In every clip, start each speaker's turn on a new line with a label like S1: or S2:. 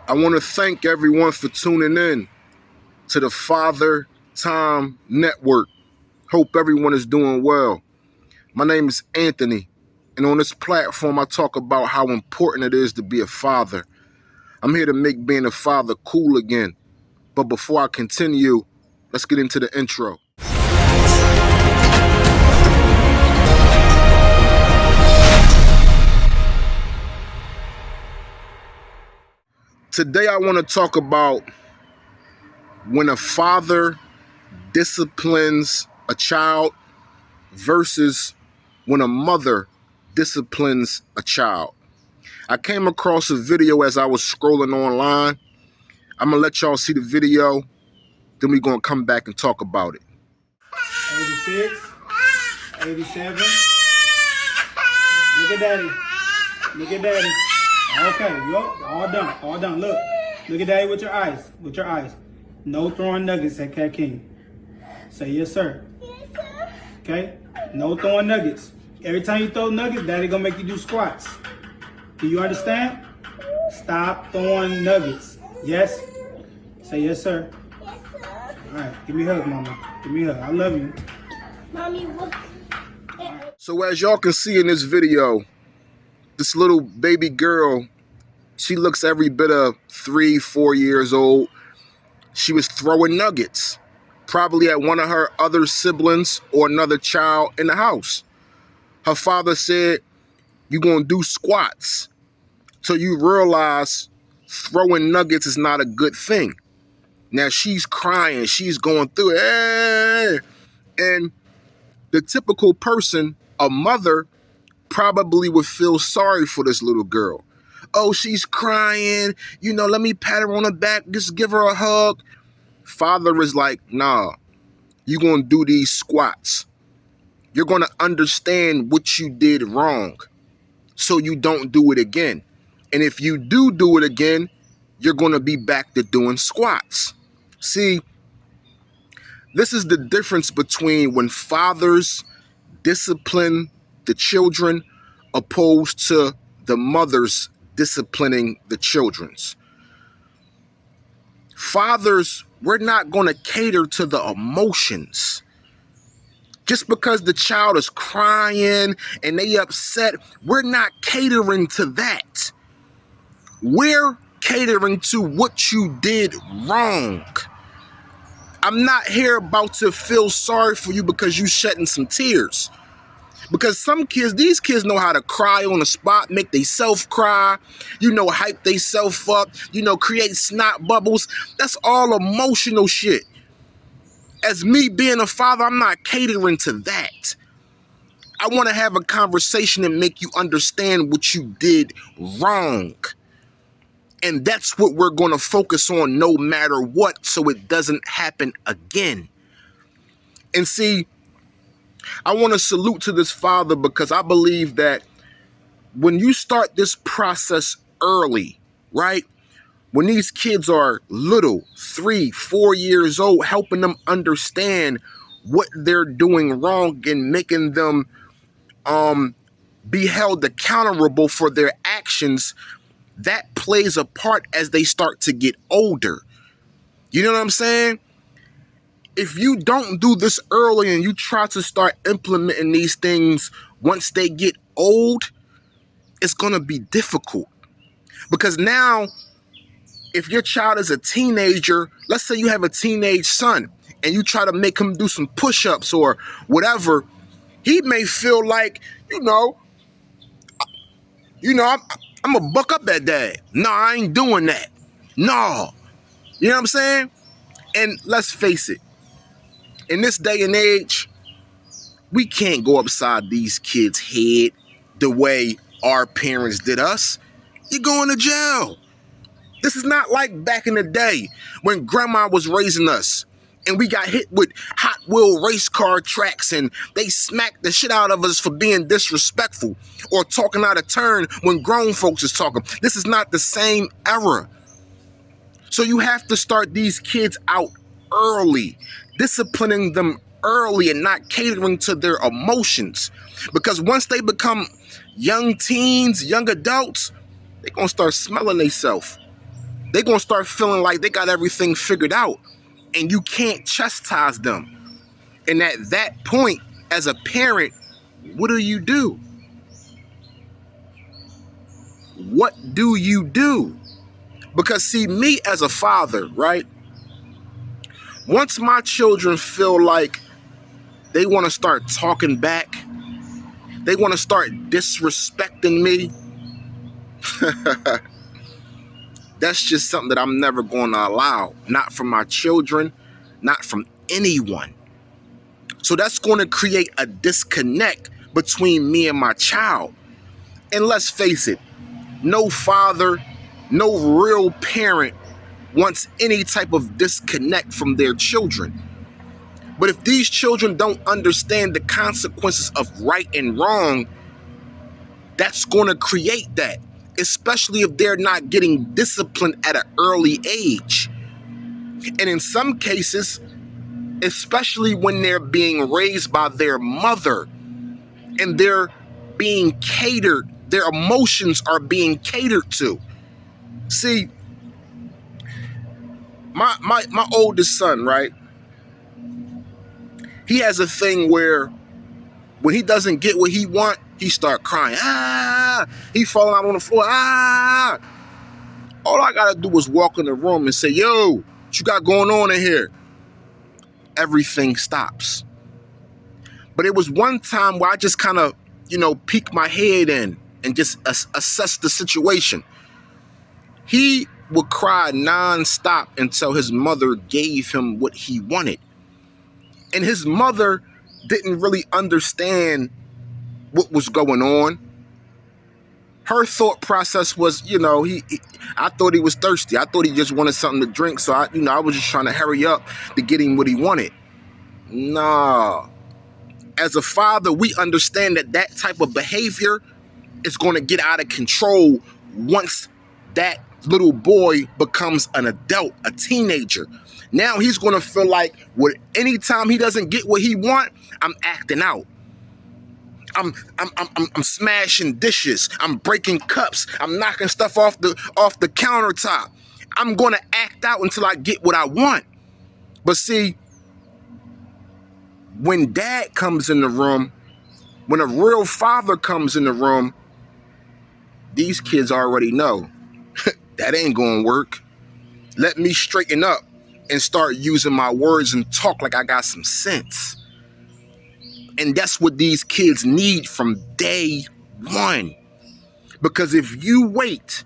S1: I want to thank everyone for tuning in to the Father Time Network. Hope everyone is doing well. My name is Anthony, and on this platform, I talk about how important it is to be a father. I'm here to make being a father cool again. But before I continue, let's get into the intro. Today, I want to talk about when a father disciplines a child versus when a mother disciplines a child. I came across a video as I was scrolling online. I'm going to let y'all see the video, then we're going to come back and talk about it.
S2: 86, 87. Look at daddy. Look at daddy. Okay, look, all done. Look at daddy with your eyes. No throwing nuggets at Cat King. Say yes, sir. Yes, sir. Okay? No throwing nuggets. Every time you throw nuggets, daddy gonna make you do squats. Do you understand? Stop throwing nuggets. Yes? Say yes, sir.
S3: Yes, sir.
S2: All right, give me a hug, mama. Give me a hug. I love you.
S3: Mommy, look.
S1: So as y'all can see in this video, this little baby girl, she looks every bit of 3-4 years old. She was throwing nuggets, probably at one of her other siblings or another child in the house. Her father said, "You're going to do squats." So you realize throwing nuggets is not a good thing. Now she's crying, she's going through it. Hey! And the typical person, a mother, probably would feel sorry for this little girl. Oh, she's crying. Let me pat her on the back, just give her a hug. Father is like, nah, you're going to do these squats. You're going to understand what you did wrong so you don't do it again. And if you do it again, you're going to be back to doing squats. See, this is the difference between when fathers discipline the children opposed to the mothers disciplining the children's. Fathers, we're not going to cater to the emotions. Just because the child is crying and they upset, we're not catering to that. We're catering to what you did wrong. I'm not here about to feel sorry for you because you shedding some tears. Because these kids know how to cry on the spot, make themselves cry, hype themselves up, create snot bubbles. That's all emotional shit. As me being a father, I'm not catering to that. I want to have a conversation and make you understand what you did wrong. And that's what we're going to focus on no matter what, so it doesn't happen again. And see, I want to salute to this father because I believe that when you start this process early, right? When these kids are little, 3-4 years old, helping them understand what they're doing wrong and making them be held accountable for their actions, that plays a part as they start to get older. You know what I'm saying? If you don't do this early and you try to start implementing these things once they get old, it's going to be difficult. Because now, if your child is a teenager, let's say you have a teenage son and you try to make him do some push-ups or whatever, he may feel like, I'm going to buck up that day. No, I ain't doing that. No. You know what I'm saying? And let's face it. In this day and age, we can't go upside these kids' head the way our parents did us. You're going to jail. This is not like back in the day when grandma was raising us and we got hit with Hot Wheel race car tracks and they smacked the shit out of us for being disrespectful or talking out of turn when grown folks is talking. This is not the same era. So you have to start these kids out early, disciplining them early and not catering to their emotions. Because once they become young teens, young adults, they're going to start smelling themselves. they're going to start feeling like they got everything figured out, and you can't chastise them. And at that point, as a parent, what do? What do you do? Because see, me as a father, right? Once my children feel like they want to start talking back, they want to start disrespecting me, that's just something that I'm never going to allow. Not from my children, not from anyone. So that's going to create a disconnect between me and my child. And let's face it, no father, no real parent wants any type of disconnect from their children. But if these children don't understand the consequences of right and wrong, that's going to create that, especially if they're not getting disciplined at an early age. And in some cases, especially when they're being raised by their mother and they're being catered, their emotions are being catered to. See, my oldest son, right? He has a thing where when he doesn't get what he wants, he start crying. He falling out on the floor. All I gotta do is walk in the room and say, yo, what you got going on in here? Everything stops. But it was one time where I just kind of, peek my head in and just assess the situation. He would cry nonstop until his mother gave him what he wanted. And his mother didn't really understand what was going on. Her thought process was, I thought he was thirsty. I thought he just wanted something to drink. So I was just trying to hurry up to get him what he wanted. Nah. As a father, we understand that type of behavior is going to get out of control once that little boy becomes an adult, a teenager. Now he's going to feel like anytime he doesn't get what he wants, I'm acting out. I'm smashing dishes. I'm breaking cups. I'm knocking stuff off the countertop. I'm going to act out until I get what I want. But see, when dad comes in the room, when a real father comes in the room, these kids already know that ain't going to work. Let me straighten up and start using my words and talk like I got some sense. And that's what these kids need from day one. Because if you wait,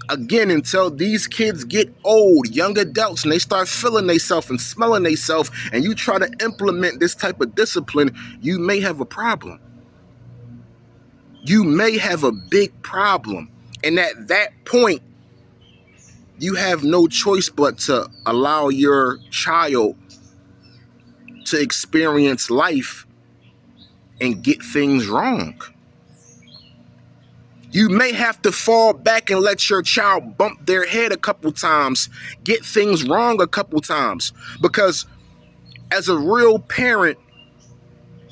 S1: again, until these kids get old, young adults, and they start feeling themselves and smelling themselves, and you try to implement this type of discipline, you may have a problem. You may have a big problem. And at that point, you have no choice but to allow your child to experience life and get things wrong. You may have to fall back and let your child bump their head a couple times, get things wrong a couple times, because as a real parent,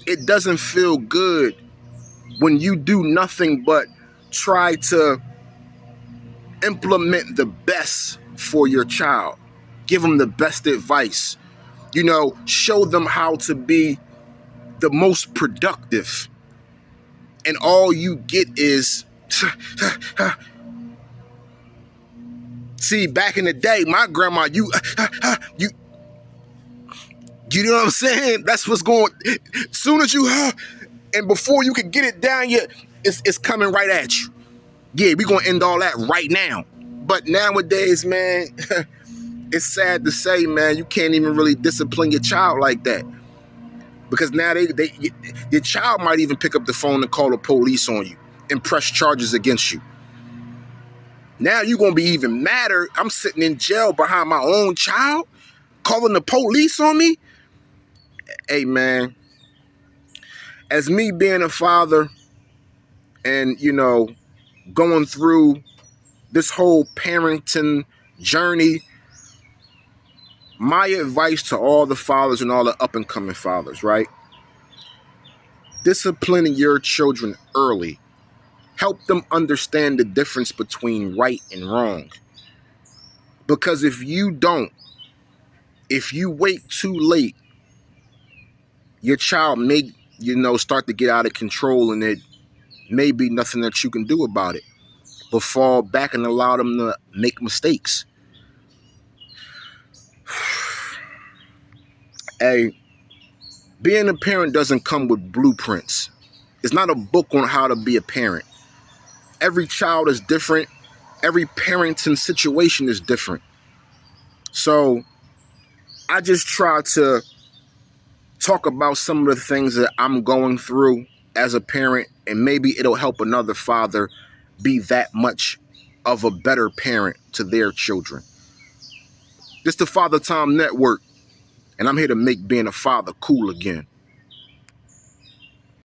S1: it doesn't feel good when you do nothing but try to implement the best for your child. Give them the best advice. Show them how to be the most productive. And all you get is, see, back in the day, my grandma, you know what I'm saying? That's what's going, as soon as you, and before you can get it down, it's coming right at you. Yeah, we're going to end all that right now. But nowadays, man, it's sad to say, man, you can't even really discipline your child like that. Because now your child might even pick up the phone and call the police on you and press charges against you. Now you're going to be even madder. I'm sitting in jail behind my own child, calling the police on me. Hey, man, as me being a father and, going through this whole parenting journey, my advice to all the fathers and all the up-and-coming fathers, right? Disciplining your children early. Help them understand the difference between right and wrong. Because if you wait too late, your child may, start to get out of control, and it may be nothing that you can do about it, but fall back and allow them to make mistakes. Hey, being a parent doesn't come with blueprints. It's not a book on how to be a parent. Every child is different. Every parenting situation is different. So I just try to talk about some of the things that I'm going through as a parent, and maybe it'll help another father be that much of a better parent to their children. This is the Father Time Network, and I'm here to make being a father cool again.